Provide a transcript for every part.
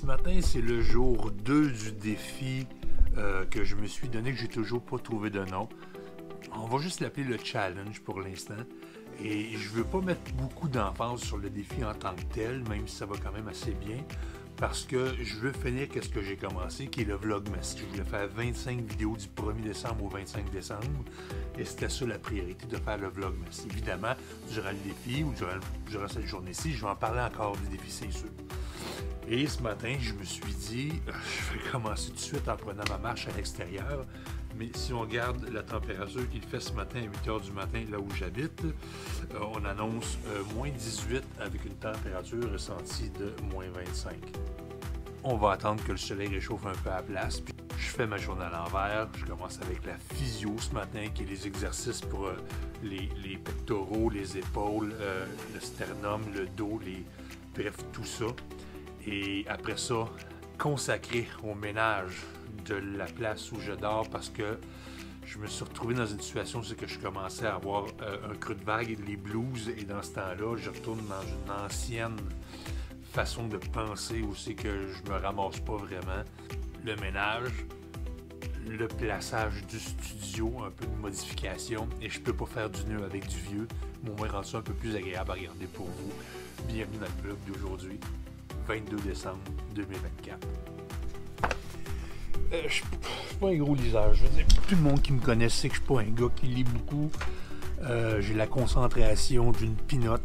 Ce matin, c'est le jour 2 du défi que je me suis donné, que j'ai toujours pas trouvé de nom. On va juste l'appeler le challenge pour l'instant. Et je veux pas mettre beaucoup d'emphase sur le défi en tant que tel, même si ça va quand même assez bien, parce que je veux finir ce que j'ai commencé, qui est le Vlogmas. Je voulais faire 25 vidéos du 1er décembre au 25 décembre, et c'était ça la priorité, de faire le Vlogmas. Évidemment, durant le défi ou durant cette journée-ci, je vais en parler encore du défi, c'est sûr. Et ce matin, je me suis dit, je vais commencer tout de suite en prenant ma marche à l'extérieur. Mais si on regarde la température qu'il fait ce matin à 8 h du matin, là où j'habite, on annonce moins 18 avec une température ressentie de moins 25. On va attendre que le soleil réchauffe un peu à la place. Puis je fais ma journée à l'envers. Je commence avec la physio ce matin, qui est les exercices pour les pectoraux, les épaules, le sternum, le dos, bref, tout ça. Et après ça, consacré au ménage de la place où je dors, parce que je me suis retrouvé dans une situation où je commençais à avoir un creux de vague et les blues, et dans ce temps-là, je retourne dans une ancienne façon de penser où c'est que je me ramasse pas vraiment. Le ménage, le plaçage du studio, un peu de modification, et je peux pas faire du nœud avec du vieux, mais au moins rendre ça un peu plus agréable à regarder pour vous. Bienvenue dans le vlog d'aujourd'hui, 22 décembre 2024. Je suis pas un gros liseur. Je veux dire, tout le monde qui me connaît sait que je suis pas un gars qui lit beaucoup. J'ai la concentration d'une pinotte.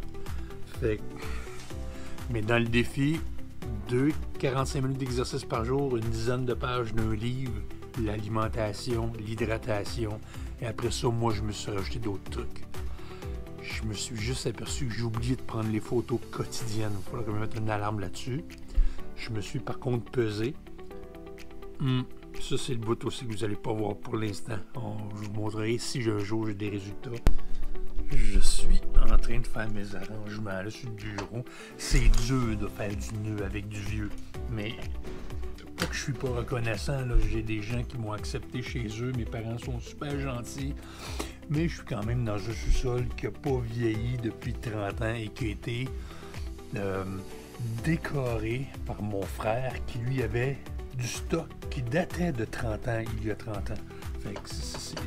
Mais dans le défi, 45 minutes d'exercice par jour, une dizaine de pages d'un livre, l'alimentation, l'hydratation. Et après ça, moi, je me suis rajouté d'autres trucs. Je me suis juste aperçu que j'ai oublié de prendre les photos quotidiennes. Il faudrait que je me mette une alarme là-dessus. Je me suis par contre pesé. Ça, c'est le bout aussi que vous n'allez pas voir pour l'instant. Je vous montrerai si un jour j'ai des résultats. Je suis en train de faire mes arrangements là, sur le bureau. C'est dur de faire du nœud avec du vieux. Mais pas que je suis pas reconnaissant. J'ai des gens qui m'ont accepté chez eux. Mes parents sont super gentils. Mais je suis quand même dans un sous-sol qui n'a pas vieilli depuis 30 ans et qui a été décoré par mon frère qui lui avait du stock qui datait de 30 ans, il y a 30 ans. Fait que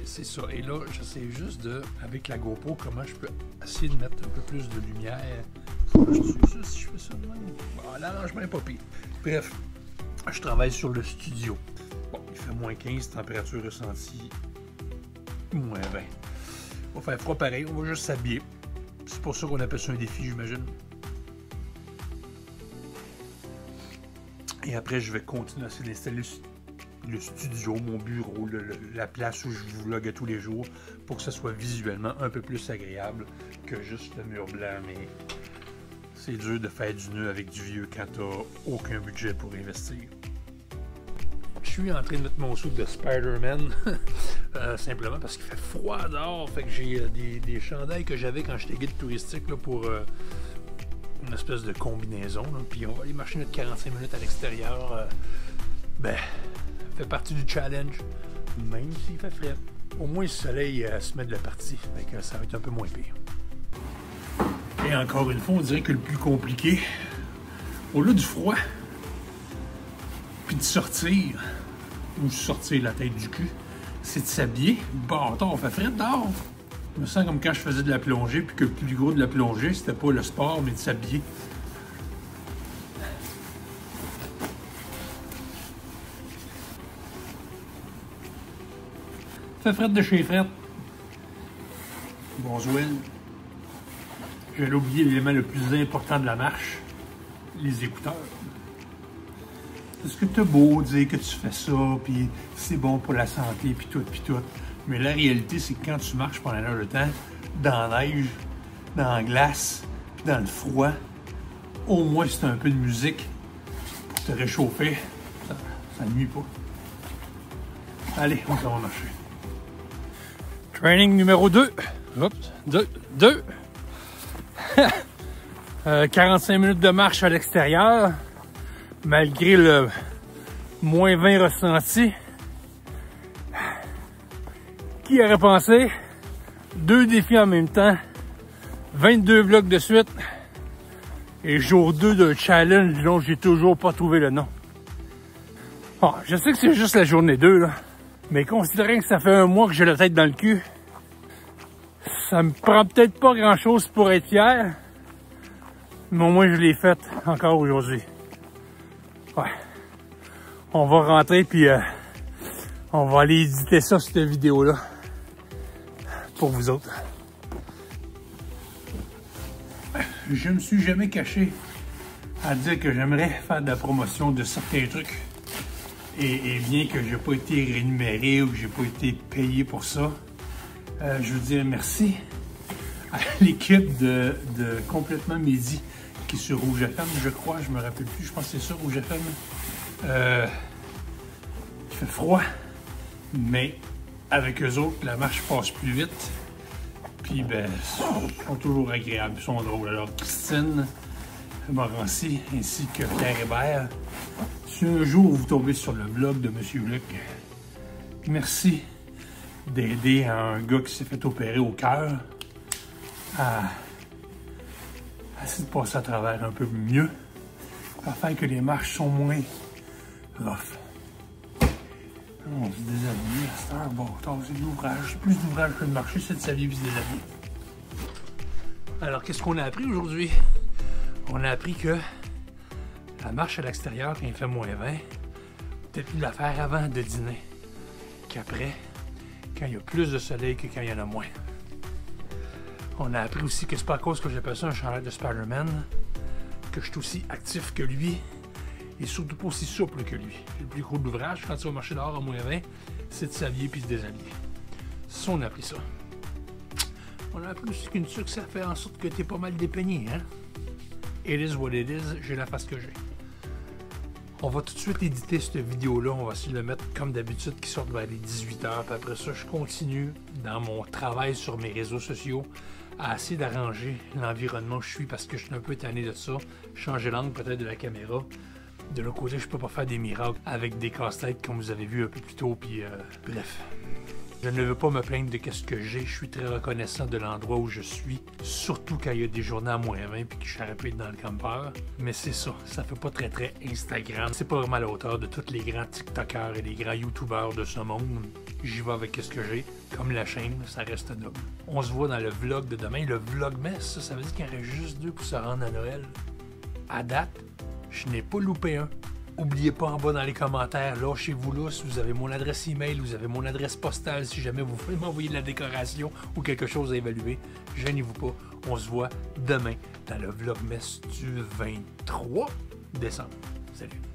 c'est ça. Et là, j'essaie juste avec la GoPro, comment je peux essayer de mettre un peu plus de lumière. Je sais ça si je fais ça de même. Bon, l'arrangement n'est pas pire. Bref, je travaille sur le studio. Bon, il fait moins 15, température ressentie moins 20. On va faire froid pareil, on va juste s'habiller. C'est pour ça qu'on appelle ça un défi, j'imagine. Et après, je vais continuer à essayer d'installer le studio, mon bureau, la place où je vlogue tous les jours, pour que ça soit visuellement un peu plus agréable que juste le mur blanc. Mais c'est dur de faire du nœud avec du vieux quand t'as aucun budget pour investir. Je suis en train de mettre mon suit de Spider-Man, simplement parce qu'il fait froid dehors. Fait que j'ai des chandails que j'avais quand j'étais guide touristique là, pour une espèce de combinaison. Là. Puis on va aller marcher notre 45 minutes à l'extérieur. Fait partie du challenge, même s'il fait frais. Au moins le soleil se met de la partie, fait que ça va être un peu moins pire. Et encore une fois, on dirait que le plus compliqué, au-delà du froid, puis de sortir, ou sortir la tête du cul, c'est de s'habiller. Bon, on fait frais dehors. Je me sens comme quand je faisais de la plongée, puis que le plus gros de la plongée, c'était pas le sport, mais de s'habiller. Fait fret de chez Fret. Bonjour. J'allais oublier l'élément le plus important de la marche, les écouteurs. Parce que t'as beau dire que tu fais ça, puis c'est bon pour la santé, puis tout. Mais la réalité, c'est que quand tu marches pendant une heure de temps, dans la neige, dans la glace, puis dans le froid, au moins c'est un peu de musique pour te réchauffer. Ça ne nuit pas. Allez, on va marcher. Training numéro 2. Oups, 2. 45 minutes de marche à l'extérieur, malgré le moins 20 ressenti. Qui aurait pensé? 2 défis en même temps, 22 vlogs de suite, et jour 2 d'un challenge dont j'ai toujours pas trouvé le nom. Bon, je sais que c'est juste la journée 2, là. Mais considérant que ça fait un mois que j'ai la tête dans le cul, ça me prend peut-être pas grand-chose pour être fier. Mais au moins, je l'ai faite encore aujourd'hui. Ouais. On va rentrer, puis on va aller éditer ça, cette vidéo-là. Pour vous autres. Je me suis jamais caché à dire que j'aimerais faire de la promotion de certains trucs. Et bien que j'ai pas été rémunéré ou que j'ai pas été payé pour ça, je veux dire merci à l'équipe de Complètement Midi qui est sur Rouge FM, je crois, je me rappelle plus, je pense que c'est ça, Rouge FM. Il fait froid, mais avec eux autres, la marche passe plus vite. Puis, ben, ils sont toujours agréables, ils sont drôles. Alors, Christine Morancy ainsi que Pierre Hébert, si un jour vous tombez sur le vlog de M. Luc, merci d'aider un gars qui s'est fait opérer au cœur à essayer de passer à travers un peu mieux, afin que les marches sont moins rough. On se déshabille à cette heure. Bon, c'est de l'ouvrage. Plus d'ouvrage que de marcher, c'est de s'habiller et se déshabiller. Alors, qu'est-ce qu'on a appris aujourd'hui? On a appris que la marche à l'extérieur, quand il fait moins 20, peut-être mieux la faire avant de dîner qu'après, quand il y a plus de soleil que quand il y en a moins. On a appris aussi que c'est pas à cause que j'appelle ça un chandail de Spider-Man que je suis aussi actif que lui et surtout pas aussi souple que lui. Le plus gros de l'ouvrage, quand tu vas marcher dehors à moins 20, c'est de s'habiller puis de se déshabiller. Ça, on a appris ça. On a appris aussi qu'une sucre, ça fait en sorte que t'es pas mal dépeigné, hein? It is what it is, j'ai la face que j'ai. On va tout de suite éditer cette vidéo-là, on va essayer de le mettre comme d'habitude qui sort vers les 18h, puis après ça, je continue dans mon travail sur mes réseaux sociaux à essayer d'arranger l'environnement où je suis parce que je suis un peu tanné de ça, changer l'angle peut-être de la caméra. De l'autre côté, je peux pas faire des miracles avec des casse-têtes comme vous avez vu un peu plus tôt, puis bref. Je ne veux pas me plaindre de ce que j'ai, je suis très reconnaissant de l'endroit où je suis, surtout quand il y a des journées à moins 20 puis que je suis rapide dans le campeur. Mais c'est ça, ça fait pas très Instagram, c'est pas vraiment à la hauteur de tous les grands TikTokers et les grands YouTubers de ce monde. J'y vais avec ce que j'ai, comme la chaîne, ça reste noble. On se voit dans le vlog de demain, le vlogmas, ça veut dire qu'il y en reste juste 2 pour se rendre à Noël. À date, je n'ai pas loupé un. N'oubliez pas en bas dans les commentaires, lâchez-vous là si vous avez mon adresse email, vous avez mon adresse postale, si jamais vous voulez m'envoyer de la décoration ou quelque chose à évaluer. Gênez-vous pas, on se voit demain dans le vlogmas du 23 décembre. Salut!